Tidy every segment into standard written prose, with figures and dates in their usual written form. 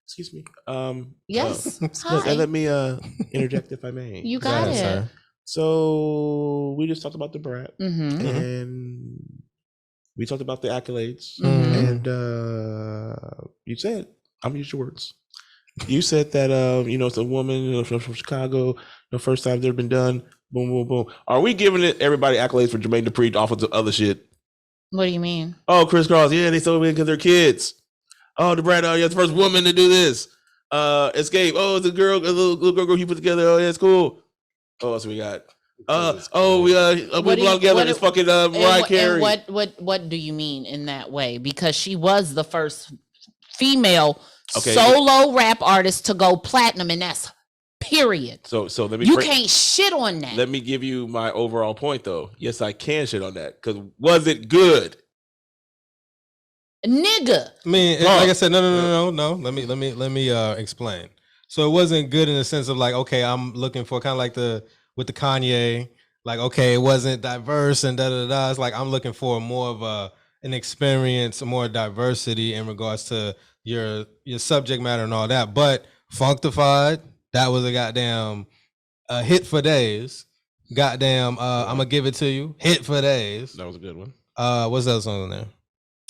Excuse me. Yes. Let me interject if I may. You got it. Sir. So we just talked about the brat, and we talked about the accolades, and you said, I'm gonna use your words. You said that it's a woman from Chicago, first time they've been done. Boom, boom, boom. Are we giving everybody accolades for Jermaine Dupri off of the other shit? What do you mean? Oh, Chris Cross, yeah, they sold it because they're kids. Oh, the brat, you're the first woman to do this. Escape. Oh, it's a little girl he put together. Oh, yeah, it's cool. Oh, what else we got? We belong together. It's fucking Mariah Carey. What do you mean in that way? Because she was the first female solo rap artist to go platinum, and that's period. So let me. You can't shit on that. Let me give you my overall point, though. Yes, I can shit on that because was it good? Nigga. I mean, like I said, no. Let me explain. So it wasn't good in the sense of like, okay, I'm looking for kind of like with the Kanye, like, okay, it wasn't diverse and da. It's like I'm looking for more of an experience, more diversity in regards to your subject matter and all that. But Functified, that was a goddamn hit for days. Goddamn, I'm gonna give it to you. Hit for days. That was a good one. What's that song in there?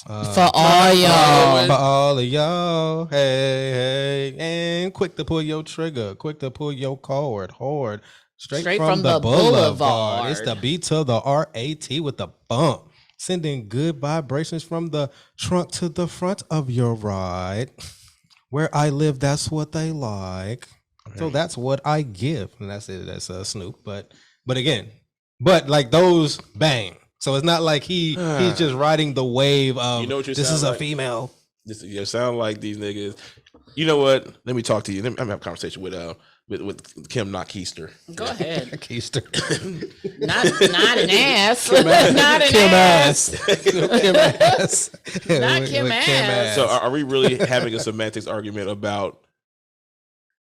For all y'all. For all of y'all. Hey, and quick to pull your trigger, quick to pull your cord, hard. Straight from the boulevard. It's the B to the R-A-T with the bump. Sending good vibrations from the trunk to the front of your ride. Where I live, that's what they like. Okay. So that's what I give. And that's it. That's Snoop. But like those bang. So it's not like he's just riding the wave of this is a female. You sound like these niggas. You know what? Let me talk to you. I'm gonna have a conversation with Khem Na'khi. Go ahead. Keister. not an ass. Not an ass. Kim ass. Not Kim ass. So are we really having a semantics argument about?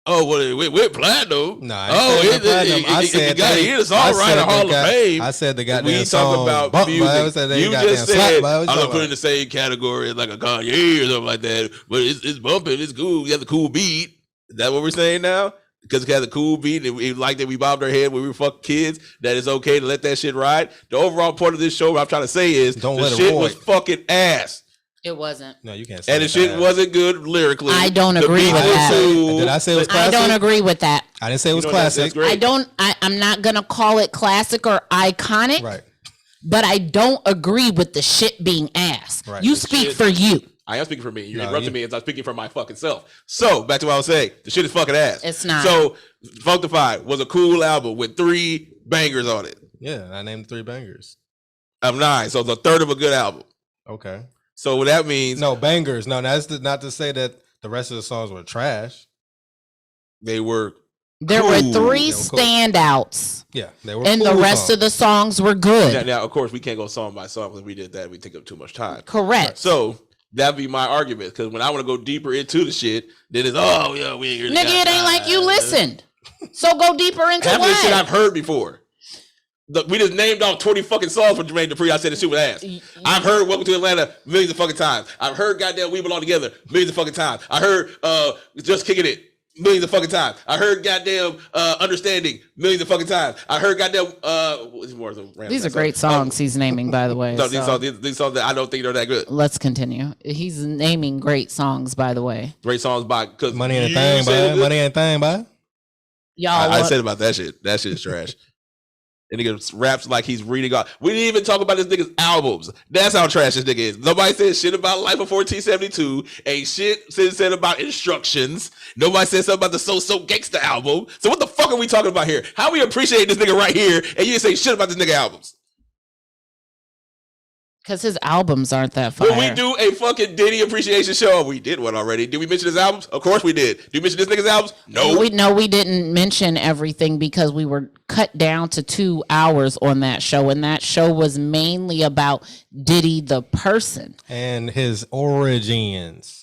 Oh, well, we're platinum. No, I said it's all right. Hall of Fame. I said the goddamn we talk about music. You just said I'm gonna put it in the same category as like a Kanye or something like that. But it's bumping. It's cool. You got the cool beat. Is that what we're saying now? Because it has a cool beat and we like that we bobbed our head when we were fucking kids, that it's okay to let that shit ride. The overall point of this show, what I'm trying to say is the shit was fucking ass. It wasn't. No, you can't say and the shit wasn't good lyrically. I don't agree with that. Did I say it was classic? I don't agree with that. I didn't say it was classic. I'm not going to call it classic or iconic. Right. But I don't agree with the shit being ass. Right. You speak for you. I am speaking for me. You're interrupting me as I'm speaking for my fucking self. So, back to what I was saying. The shit is fucking ass. It's not. So, Functified was a cool album with 3 bangers on it. Yeah, I named 3 bangers. I'm 9, so it's a third of a good album. Okay. So, what that means... No, bangers. No, that's not to say that the rest of the songs were trash. They were There were 3 standouts. Yeah, they were and the rest of the songs were good. Now, of course, we can't go song by song because we did that. We take up too much time. Correct. So... that'd be my argument, because when I want to go deeper into the shit, then it's we ain't nigga, it ain't like you listened. So go deeper into half what? Half the shit I've heard before. We just named off 20 fucking songs from Jermaine Dupri. I said the shit was ass. I've heard Welcome to Atlanta millions of fucking times. I've heard goddamn We Belong Together millions of fucking times. I heard Just Kicking It millions of fucking times. I heard goddamn Understanding millions of fucking times. I heard goddamn these are great songs he's naming, by the way. No, these songs that I don't think they're that good. Let's continue. He's naming great songs, by the way. Great songs by Money Ain't a Thing, boy. Money Ain't a Thing, boy. Y'all, I said about that shit. That shit is trash. And nigga raps like he's reading off. We didn't even talk about this nigga's albums. That's how trash this nigga is. Nobody said shit about Life of 1472. Ain't shit said about Instructions. Nobody said something about the So Gangsta album. So what the fuck are we talking about here? How we appreciate this nigga right here and you didn't say shit about this nigga albums? Because his albums aren't that fire. When we do a fucking Diddy appreciation show, we did one already. Did we mention his albums? Of course we did. Did we mention this nigga's albums? No. We didn't mention everything because we were cut down to 2 hours on that show. And that show was mainly about Diddy the person. And his origins.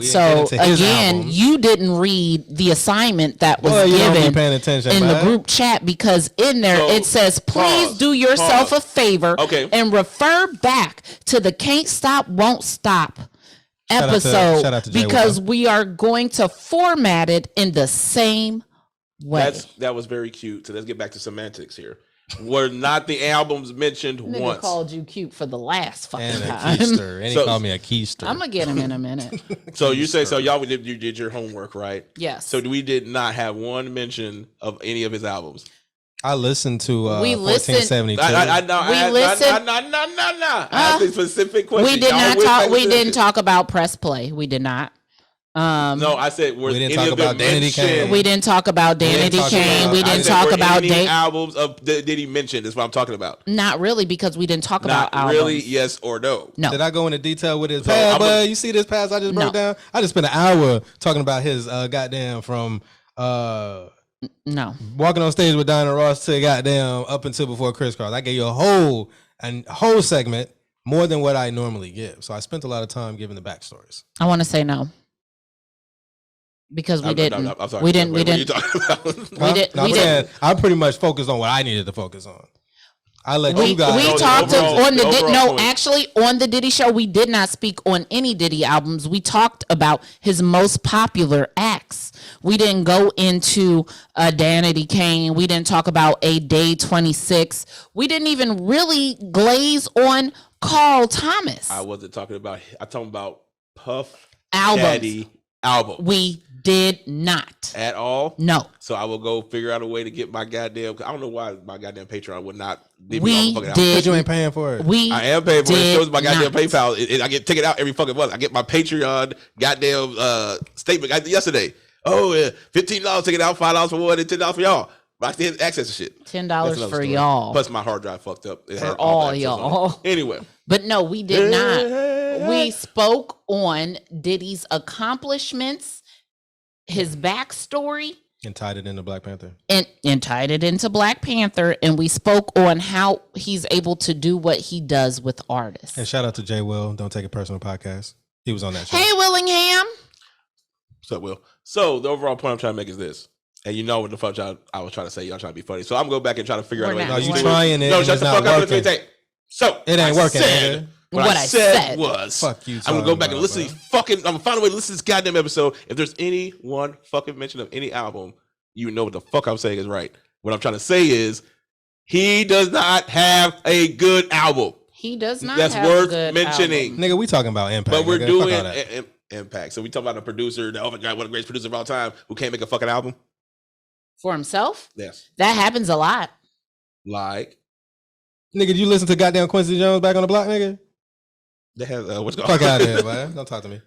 So again, you didn't read the assignment that was given in the group chat, because in there it says, please do yourself a favor and refer back to the Can't Stop, Won't Stop episode shout out to because we are going to format it in the same way. That was very cute. So let's get back to semantics here. Were not the albums mentioned Nigga once? Called you cute for the last fucking and time. And he called me a keister. I'm gonna get him in a minute. So you say so? Y'all you did your homework, right? Yes. So we did not have one mention of any of his albums. I listened to 1472. I know. We listened. No. I asked a specific question. We did not talk. We didn't talk about Press Play. We did not. No, I said we didn't talk about Danity Kane. We didn't talk about Danity Kane. We didn't talk about albums of did he mention? Is what I'm talking about. Not really, because we didn't talk about albums. Really, yes or no? No. Did I go into detail with his past? But you see this past I just broke down. I just spent an hour talking about his goddamn from no walking on stage with Diana Ross to goddamn up until before Crisscross. I gave you a whole segment, more than what I normally give. So I spent a lot of time giving the backstories. I want to say no. Because we didn't. I'm sorry. We didn't. What are you talking about? We didn't. I pretty much focused on what I needed to focus on. I let you guys. We talked on the actually on the Diddy show. We did not speak on any Diddy albums. We talked about his most popular acts. We didn't go into Danity Kane. We didn't talk about A Day 26. We didn't even really glaze on Carl Thomas. I wasn't talking about. I'm talking about Puff Daddy album. We did not at all. No. So I will go figure out a way to get my goddamn. I don't know why my goddamn Patreon would not. We did. But you ain't paying for it. I am paying for it. It shows my goddamn PayPal. I get take it out every fucking month. I get my Patreon goddamn statement yesterday. Oh yeah, $15 take it out, $5 for one, and $10 for y'all. But I still have access to shit. $10 for y'all. Plus my hard drive fucked up. It for all y'all. Anyway. But no, we did not. We spoke on Diddy's accomplishments, his backstory. And tied it into Black Panther. And tied it into Black Panther. And we spoke on how he's able to do what he does with artists. And shout out to Jay Will, Don't Take It Personal podcast. He was on that show. Hey, Willingham. What's up, Will? So the overall point I'm trying to make is this. And you know what the fuck I was trying to say. Y'all trying to be funny. So I'm going to go back and try to figure out a way. No, you trying it. No, shut the fuck up. Let me take. So it ain't working, nigga. What I said was, fuck you. I'm gonna go back and listen to these fucking. I'm gonna find a way to listen to this goddamn episode. If there's any one fucking mention of any album, you know what the fuck I'm saying is right. What I'm trying to say is, he does not have a good album. He does not. That's have worth a good mentioning. album. Nigga, we talking about impact. But we're doing impact. So we talking about a producer. Oh my god, what a great producer of all time who can't make a fucking album for himself. Yes, that happens a lot. Like, nigga, did you listen to goddamn Quincy Jones Back on the Block, nigga? They have what's going on? Fuck out of here, man. Don't talk to me.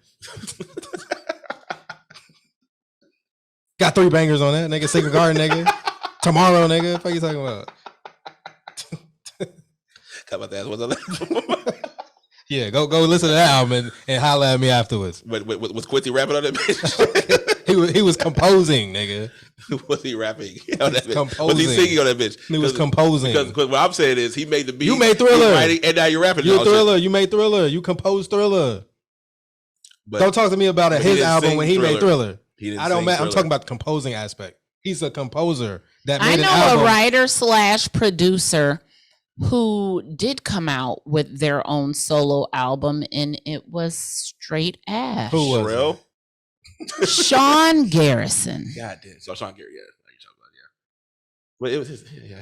Got 3 bangers on that, nigga. Secret Garden, nigga. Tomorrow, nigga. What the fuck you talking about? How about that? What's up? Yeah, go listen to that album and holler at me afterwards. But was Quincy rapping on that bitch? he was composing, nigga. Was he rapping on that bitch? Composing. Was he singing on that bitch? He was composing. Because what I'm saying is he made the beat. You made Thriller. Writing, and now you're rapping. You're Thriller. You made Thriller. You composed Thriller. But don't talk to me about his album when he made Thriller. I don't matter. I'm talking about the composing aspect. He's a composer that made an album. I know a writer/producer who did come out with their own solo album, and it was straight ass. Who was it? Sean Garrison. God damn. So Sean Garrison, But it was his, yeah.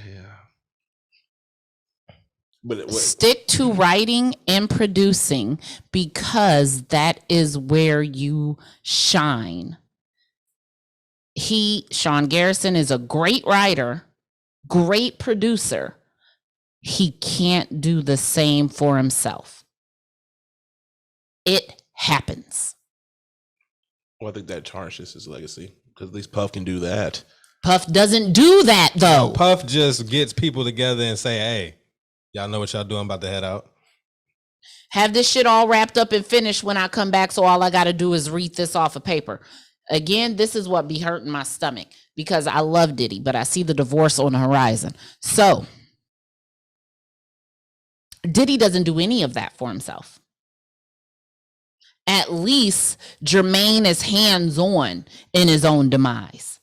But stick to writing and producing because that is where you shine. Sean Garrison is a great writer, great producer. He can't do the same for himself. It happens. Well, I think that tarnishes his legacy because at least Puff can do that. Puff doesn't do that though. No, Puff just gets people together and say, "Hey, y'all know what y'all doing? I'm about to head out. Have this shit all wrapped up and finished when I come back. So all I got to do is read this off of paper." Again, this is what be hurting my stomach because I love Diddy, but I see the divorce on the horizon. So Diddy doesn't do any of that for himself. At least Jermaine is hands-on in his own demise.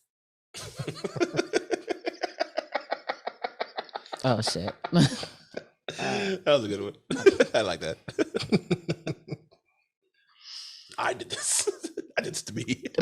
Oh, shit. That was a good one. I like that. I did this. I did this to me.